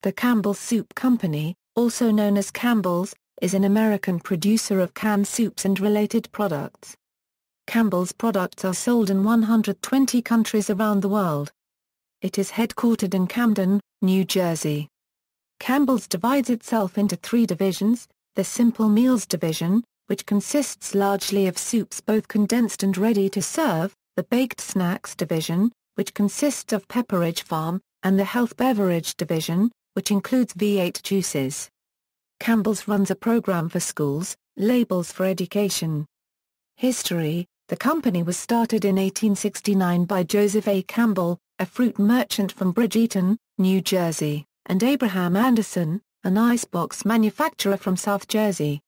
The Campbell Soup Company, also known as Campbell's, is an American producer of canned soups and related products. Campbell's products are sold in 120 countries around the world. It is headquartered in Camden, New Jersey. Campbell's divides itself into three divisions: the Simple Meals Division, which consists largely of soups both condensed and ready to serve, the Baked Snacks Division, which consists of Pepperidge Farm, and the Health Beverage Division, which includes V8 juices. Campbell's runs a program for schools, Labels for Education. History: the company was started in 1869 by Joseph A. Campbell, a fruit merchant from Bridgeton, New Jersey, and Abraham Anderson, an icebox manufacturer from South Jersey.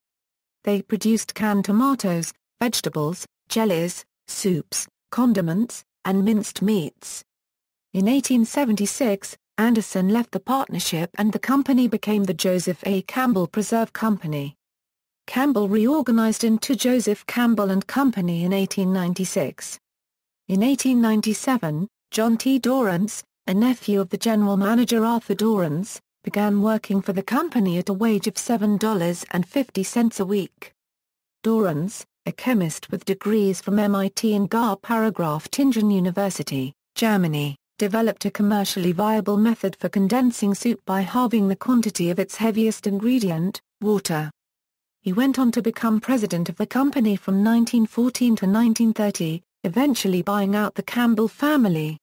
They produced canned tomatoes, vegetables, jellies, soups, condiments, and minced meats. In 1876, Anderson left the partnership and the company became the Joseph A. Campbell Preserve Company. Campbell reorganized into Joseph Campbell and Company in 1896. In 1897, John T. Dorrance, a nephew of the general manager Arthur Dorrance, began working for the company at a wage of $7.50 a week. Dorrance, a chemist with degrees from MIT and Gar-Paragraph-Tingen University, Germany, developed a commercially viable method for condensing soup by halving the quantity of its heaviest ingredient, water. He went on to become president of the company from 1914 to 1930, eventually buying out the Campbell family.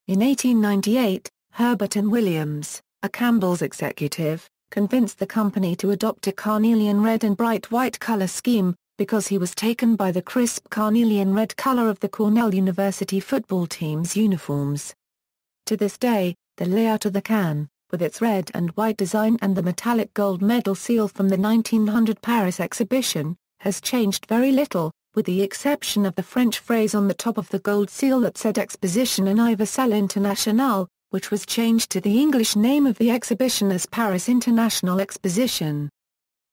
In 1898, Herbert N. Williams, a Campbell's executive, convinced the company to adopt a carnelian red and bright white color scheme, because he was taken by the crisp carnelian red color of the Cornell University football team's uniforms. To this day, the layout of the can, with its red and white design and the metallic gold medal seal from the 1900 Paris exhibition, has changed very little, with the exception of the French phrase on the top of the gold seal that said Exposition Universelle Internationale, which was changed to the English name of the exhibition as Paris International Exposition.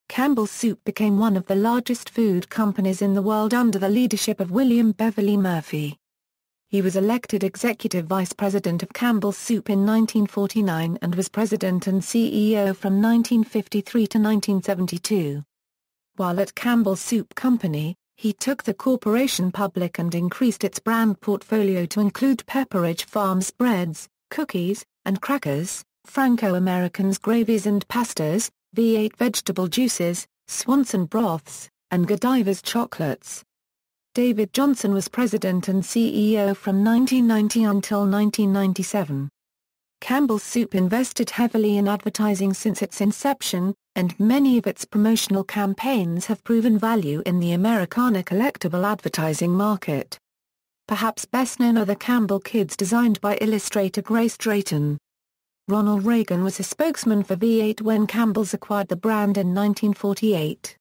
Campbell Soup became one of the largest food companies in the world under the leadership of William Beverly Murphy. He was elected executive vice president of Campbell Soup in 1949 and was president and CEO from 1953 to 1972. While at Campbell Soup Company, he took the corporation public and increased its brand portfolio to include Pepperidge Farm's breads, cookies, and crackers, Franco-American's gravies and pastas, V8 vegetable juices, Swanson broths, and Godiva's chocolates. David Johnson was president and CEO from 1990 until 1997. Campbell Soup invested heavily in advertising since its inception, and many of its promotional campaigns have proven value in the Americana collectible advertising market. Perhaps best known are the Campbell Kids designed by illustrator Grace Drayton. Ronald Reagan was a spokesman for V8 when Campbell's acquired the brand in 1948.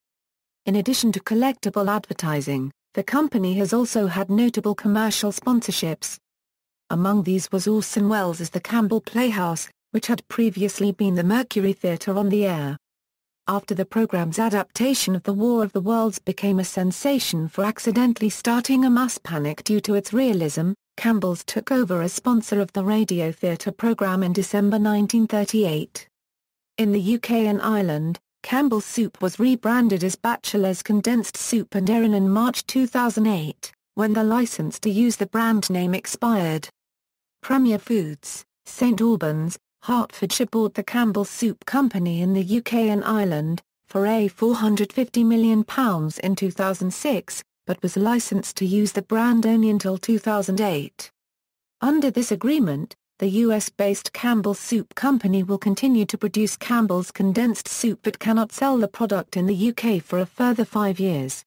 In addition to collectible advertising, the company has also had notable commercial sponsorships. Among these was Orson Welles' The Campbell Playhouse, which had previously been the Mercury Theatre on the air. After the program's adaptation of The War of the Worlds became a sensation for accidentally starting a mass panic due to its realism, Campbell's took over as sponsor of the radio theatre program in December 1938. In the UK and Ireland, Campbell Soup was rebranded as Batchelor's Condensed Soup and Erin in March 2008, when the license to use the brand name expired. Premier Foods, St Albans, Hertfordshire bought the Campbell Soup Company in the UK and Ireland, for £450 million in 2006, but was licensed to use the brand only until 2008. Under this agreement, the US-based Campbell Soup Company will continue to produce Campbell's condensed soup but cannot sell the product in the UK for a further 5 years.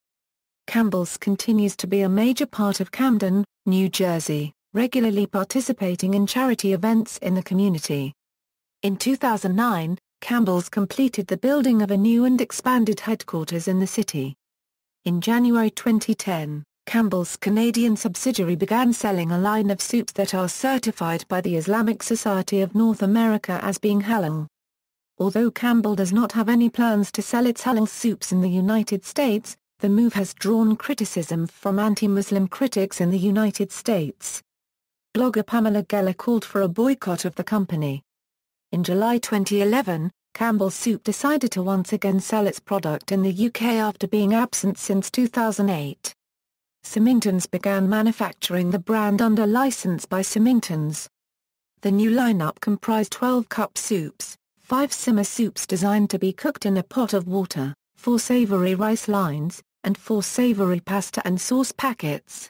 Campbell's continues to be a major part of Camden, New Jersey, regularly participating in charity events in the community. In 2009, Campbell's completed the building of a new and expanded headquarters in the city. In January 2010, Campbell's Canadian subsidiary began selling a line of soups that are certified by the Islamic Society of North America as being halal. Although Campbell does not have any plans to sell its halal soups in the United States, the move has drawn criticism from anti-Muslim critics in the United States. Blogger Pamela Geller called for a boycott of the company. In July 2011, Campbell Soup decided to once again sell its product in the UK after being absent since 2008. Symington's began manufacturing the brand under license by Symington's. The new lineup comprised 12 cup soups, 5 simmer soups designed to be cooked in a pot of water, 4 savory rice lines, and 4 savory pasta and sauce packets.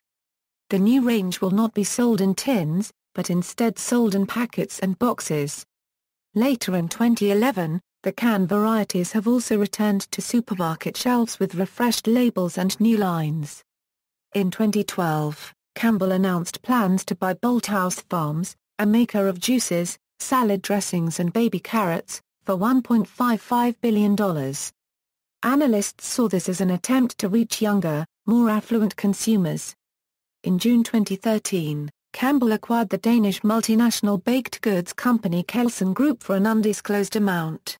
The new range will not be sold in tins, but instead sold in packets and boxes. Later in 2011, the canned varieties have also returned to supermarket shelves with refreshed labels and new lines. In 2012, Campbell announced plans to buy Bolthouse Farms, a maker of juices, salad dressings and baby carrots, for $1.55 billion. Analysts saw this as an attempt to reach younger, more affluent consumers. In June 2013, Campbell acquired the Danish multinational baked goods company Kelsen Group for an undisclosed amount.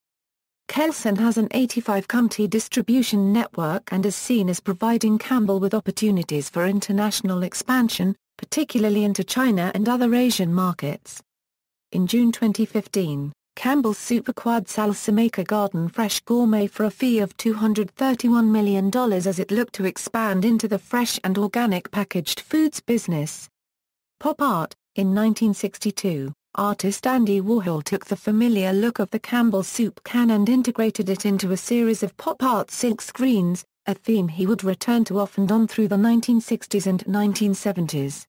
Kelsen has an 85-country distribution network and is seen as providing Campbell with opportunities for international expansion, particularly into China and other Asian markets. In June 2015, Campbell Soup acquired salsa maker Garden Fresh Gourmet for a fee of $231 million as it looked to expand into the fresh and organic packaged foods business. Pop art. In 1962, artist Andy Warhol took the familiar look of the Campbell Soup can and integrated it into a series of pop art silk screens, a theme he would return to off and on through the 1960s and 1970s.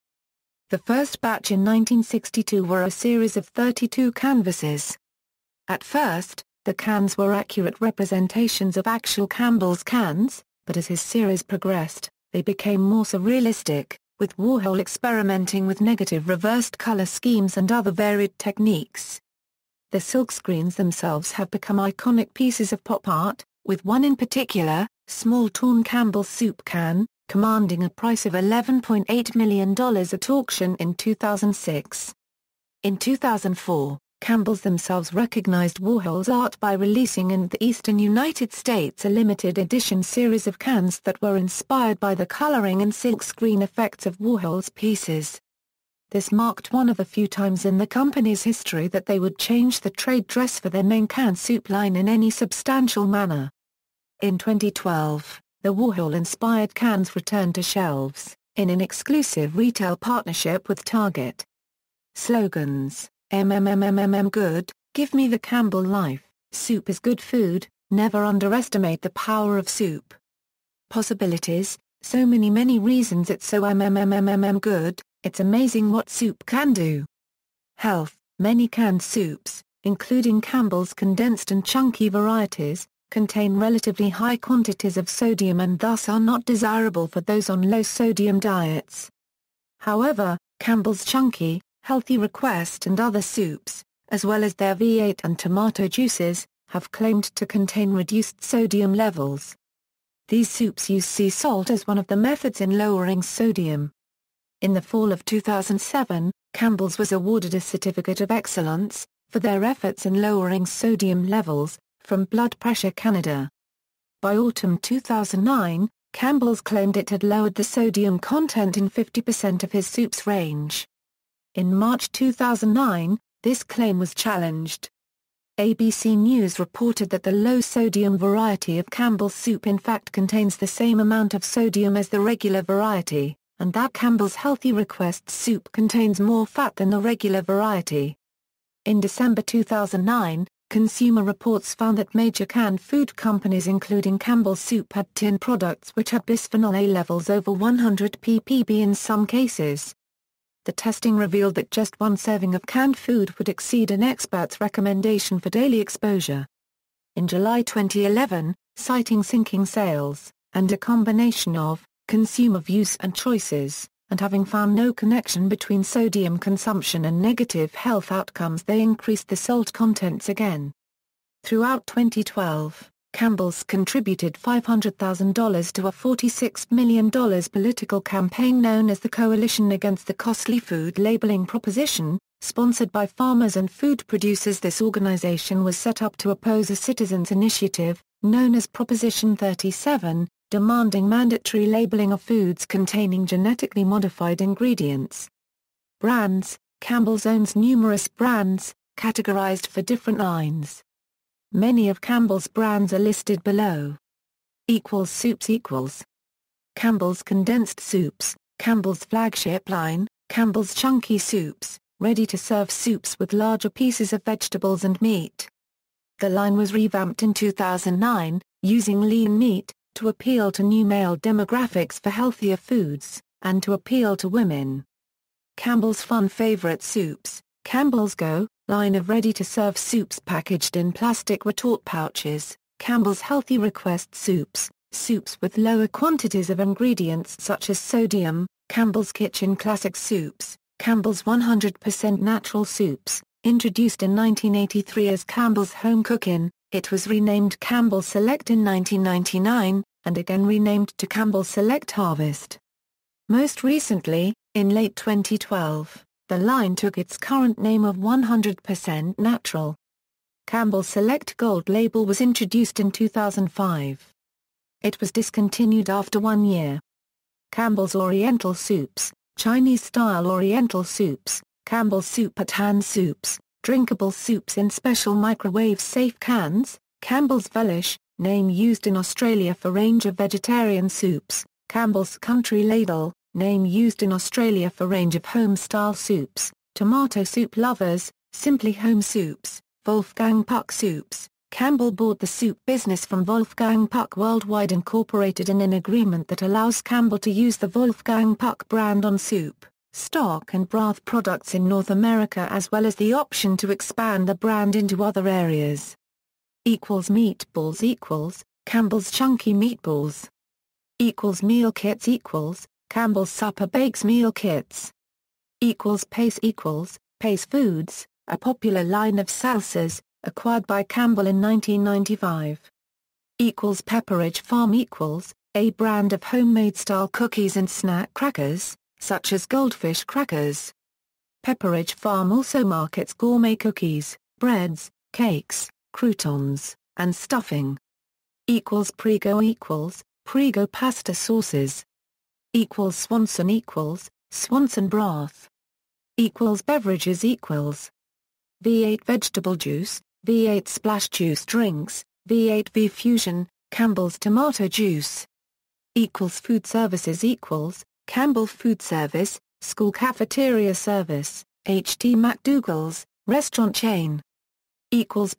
The first batch in 1962 were a series of 32 canvases. At first, the cans were accurate representations of actual Campbell's cans, but as his series progressed, they became more surrealistic, with Warhol experimenting with negative reversed color schemes and other varied techniques. The silkscreens themselves have become iconic pieces of pop art, with one in particular, small torn Campbell Soup can, commanding a price of $11.8 million at auction in 2006. In 2004, Campbell's themselves recognized Warhol's art by releasing in the eastern United States a limited edition series of cans that were inspired by the coloring and silkscreen effects of Warhol's pieces. This marked one of the few times in the company's history that they would change the trade dress for their main canned soup line in any substantial manner. In 2012, the Warhol-inspired cans returned to shelves, in an exclusive retail partnership with Target. Slogans: Good, give me the Campbell life, soup is good food, never underestimate the power of soup. Possibilities, so many reasons it's so good, it's amazing what soup can do. Health, many canned soups, including Campbell's condensed and chunky varieties, contain relatively high quantities of sodium and thus are not desirable for those on low-sodium diets. However, Campbell's chunky, healthy request and other soups, as well as their V8 and tomato juices, have claimed to contain reduced sodium levels. These soups use sea salt as one of the methods in lowering sodium. In the fall of 2007, Campbell's was awarded a Certificate of Excellence for their efforts in lowering sodium levels from Blood Pressure Canada. By autumn 2009, Campbell's claimed it had lowered the sodium content in 50% of his soup's range. In March 2009, this claim was challenged. ABC News reported that the low-sodium variety of Campbell's soup in fact contains the same amount of sodium as the regular variety, and that Campbell's Healthy Request soup contains more fat than the regular variety. In December 2009, Consumer Reports found that major canned food companies including Campbell Soup had tin products which had bisphenol A levels over 100 ppb in some cases. The testing revealed that just one serving of canned food would exceed an expert's recommendation for daily exposure. In July 2011, citing sinking sales, and a combination of consumer views and choices, and having found no connection between sodium consumption and negative health outcomes, they increased the salt contents again. Throughout 2012, Campbell's contributed $500,000 to a $46 million political campaign known as the Coalition Against the Costly Food Labeling Proposition, sponsored by farmers and food producers. This organization was set up to oppose a citizens' initiative, known as Proposition 37, demanding mandatory labeling of foods containing genetically modified ingredients. Brands: Campbell's owns numerous brands, categorized for different lines. Many of Campbell's brands are listed below. Soups equals Campbell's condensed soups, Campbell's flagship line, Campbell's chunky soups, ready-to-serve soups with larger pieces of vegetables and meat. The line was revamped in 2009, using lean meat, to appeal to new male demographics for healthier foods, and to appeal to women. Campbell's Fun Favorite Soups, Campbell's Go! Line of ready-to-serve soups packaged in plastic retort pouches, Campbell's Healthy Request Soups, soups with lower quantities of ingredients such as sodium, Campbell's Kitchen Classic Soups, Campbell's 100% Natural Soups, introduced in 1983 as Campbell's Home Cookin', it was renamed Campbell Select in 1999, and again renamed to Campbell Select Harvest. Most recently, in late 2012, the line took its current name of 100% Natural. Campbell Select Gold label was introduced in 2005. It was discontinued after 1 year. Campbell's Oriental Soups, Chinese-style Oriental Soups, Campbell's Soup at Hand Soups, drinkable soups in special microwave-safe cans, Campbell's Relish, name used in Australia for range of vegetarian soups, Campbell's Country Ladle, name used in Australia for range of home-style soups, Tomato Soup Lovers, Simply Home Soups, Wolfgang Puck Soups. Campbell bought the soup business from Wolfgang Puck Worldwide Incorporated in an agreement that allows Campbell to use the Wolfgang Puck brand on soup, stock and broth products in North America as well as the option to expand the brand into other areas. Meatballs equals, Campbell's Chunky Meatballs. Meal Kits equals, Campbell's Supper Bakes Meal Kits. Pace equals, Pace Foods, a popular line of salsas, acquired by Campbell in 1995. Pepperidge Farm equals, a brand of homemade-style cookies and snack crackers, such as Goldfish crackers. Pepperidge Farm also markets gourmet cookies, breads, cakes, croutons, and stuffing. Prego equals, Prego pasta sauces. Swanson equals, Swanson broth. Beverages equals V8 vegetable juice, V8 splash juice drinks, V8 V Fusion, Campbell's tomato juice. Food services equals, Campbell Food Service, school cafeteria service, H.T. McDougall's, restaurant chain.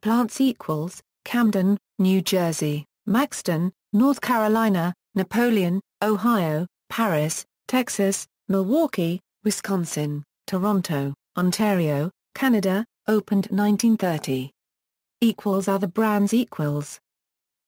Plants equals, Camden, New Jersey, Maxton, North Carolina, Napoleon, Ohio, Paris, Texas, Milwaukee, Wisconsin, Toronto, Ontario, Canada, opened 1930. Other brands equals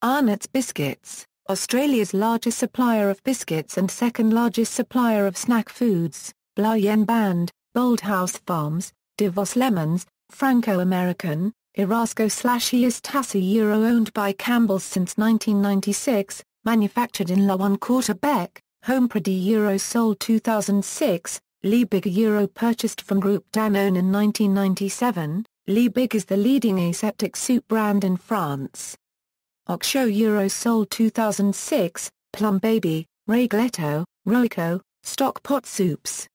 Arnott's Biscuits, Australia's largest supplier of biscuits and second largest supplier of snack foods, Blauyen Band, Bold House Farms, Devos Lemons, Franco-American, Erasco/East owned by Campbell's since 1996, manufactured in La One Quarterbeck, Homepredy sold 2006, Liebig purchased from Groupe Danone in 1997, Liebig is the leading aseptic soup brand in France. Oxo sold 2006, Plum Baby, Regletto, Roico, stock pot soups.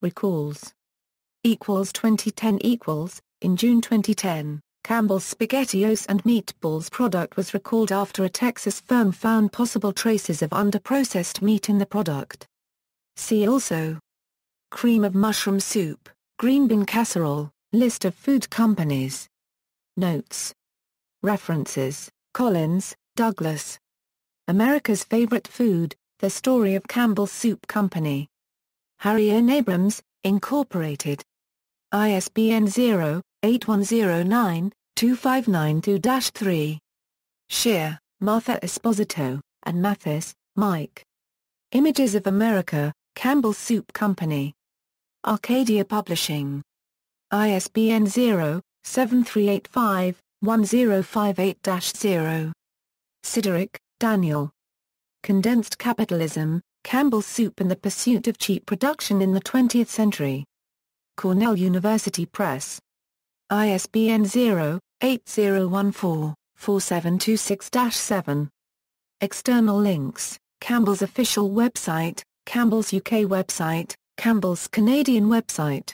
Recalls 2010 in June 2010, Campbell's SpaghettiOs and Meatballs product was recalled after a Texas firm found possible traces of underprocessed meat in the product. See also Cream of mushroom soup, green bean casserole, list of food companies. Notes. References, Collins, Douglas. America's Favorite Food, The Story of Campbell Soup Company. Harry N. Abrams, Incorporated. ISBN 0-8109-2592-3. Scheer, Martha Esposito, and Mathis, Mike. Images of America, Campbell Soup Company. Arcadia Publishing. ISBN 0-7385-1058-0. Siderick, Daniel. Condensed Capitalism, Campbell Soup and the Pursuit of Cheap Production in the 20th Century. Cornell University Press. ISBN 0-8014-4726-7. External links, Campbell's official website, Campbell's UK website, Campbell's Canadian website.